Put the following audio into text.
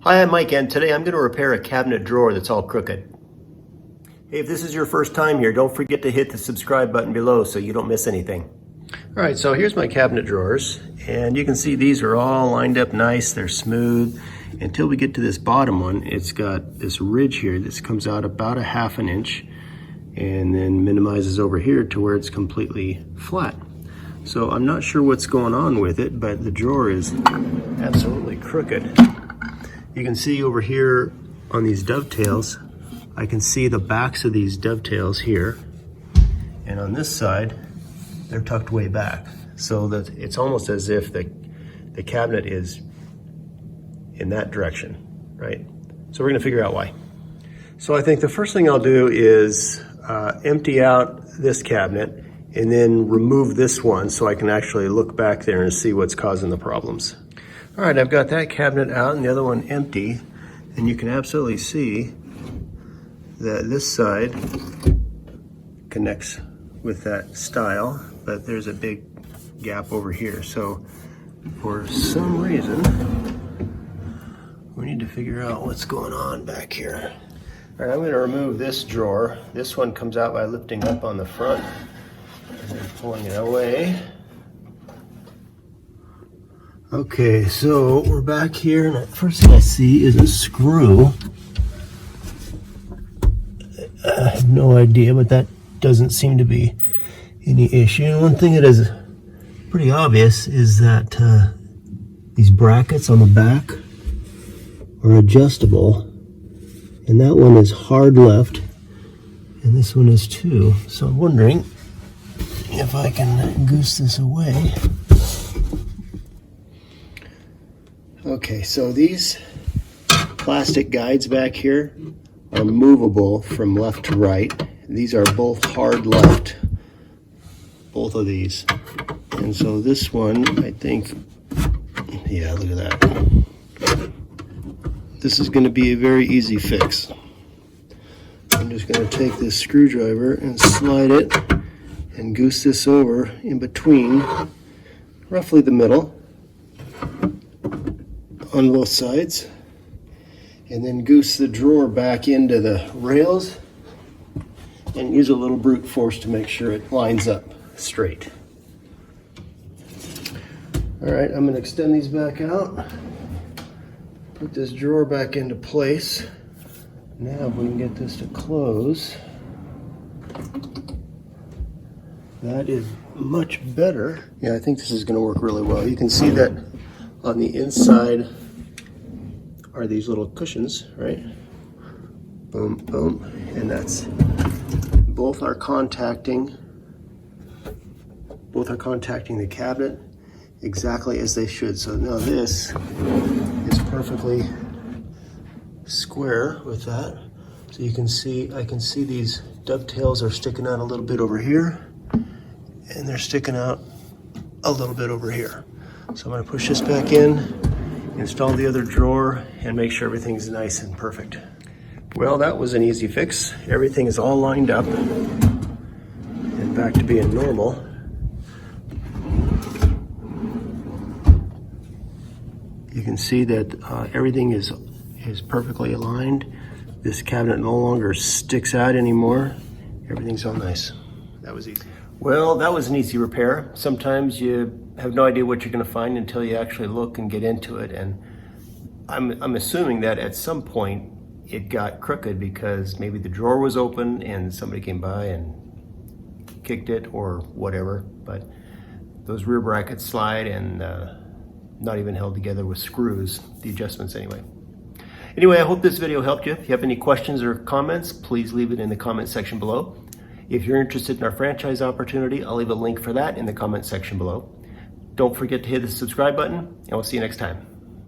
Hi, I'm Mike, and today I'm going to repair a cabinet drawer that's all crooked. Hey, if this is your first time here, don't forget to hit the subscribe button below so you don't miss anything. All right, so here's my cabinet drawers, and you can see these are all lined up nice, they're smooth. Until we get to this bottom one, it's got this ridge here that comes out about a ½ an inch and then minimizes over here to where it's completely flat. So I'm not sure what's going on with it, but the drawer is absolutely crooked. You can see over here on these dovetails, I can see the backs of these dovetails here. And on this side, they're tucked way back. So that it's almost as if the cabinet is in that direction, right? So we're gonna figure out why. So I think the first thing I'll do is empty out this cabinet and then remove this one so I can actually look back there and see what's causing the problems. All right, I've got that cabinet out and the other one empty, and you can absolutely see that this side connects with that stile, but there's a big gap over here. So for some reason, we need to figure out what's going on back here. All right, I'm gonna remove this drawer. This one comes out by lifting up on the front and then pulling it away. Okay, so we're back here, and the first thing I see is a screw. I have no idea, but that doesn't seem to be any issue. And one thing that is pretty obvious is that these brackets on the back are adjustable, and that one is hard left, and this one is too. So I'm wondering if I can goose this away. Okay, so these plastic guides back here are movable from left to right. These are both hard left, both of these. And so this one, I think, yeah, look at that. This is going to be a very easy fix. I'm just going to take this screwdriver and slide it and goose this over in between, roughly the middle, on both sides, and then goose the drawer back into the rails and use a little brute force to make sure it lines up straight. All right, I'm going to extend these back out, put this drawer back into place. Now if we can get this to close, that is much better. Yeah, I think this is going to work really well. You can see that on the inside are these little cushions, right? Boom, boom, and that's both are contacting the cabinet exactly as they should. So now this is perfectly square with that. So you can see, I can see these dovetails are sticking out a little bit over here, and they're sticking out a little bit over here. So I'm going to push this back in, install the other drawer, and make sure everything's nice and perfect. Well, that was an easy fix. Everything is all lined up and back to being normal. You can see that everything is perfectly aligned. This cabinet no longer sticks out anymore. Everything's all nice. That was easy. Well, that was an easy repair. Sometimes you have no idea what you're going to find until you actually look and get into it. And I'm assuming that at some point it got crooked because maybe the drawer was open and somebody came by and kicked it or whatever. But those rear brackets slide and not even held together with screws, the adjustments anyway. Anyway, I hope this video helped you. If you have any questions or comments, please leave it in the comment section below. If you're interested in our franchise opportunity, I'll leave a link for that in the comment section below. Don't forget to hit the subscribe button, and we'll see you next time.